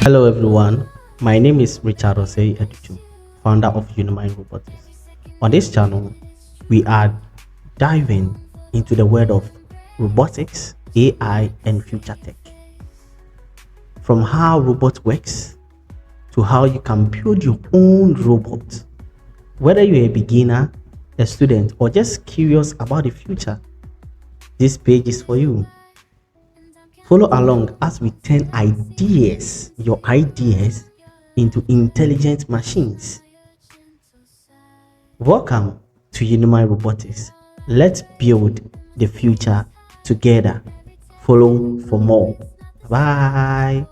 Hello everyone, my name is Richard Osei Educhu, founder of UniMind Robotics. On this channel, we are diving into the world of robotics, AI, and future tech. From how robot works to how you can build your own robot. Whether you're a beginner, a student, or just curious about the future, this page is for you. Follow along as we turn your ideas, into intelligent machines. Welcome to UniMind Robotics. Let's build the future together. Follow for more. Bye.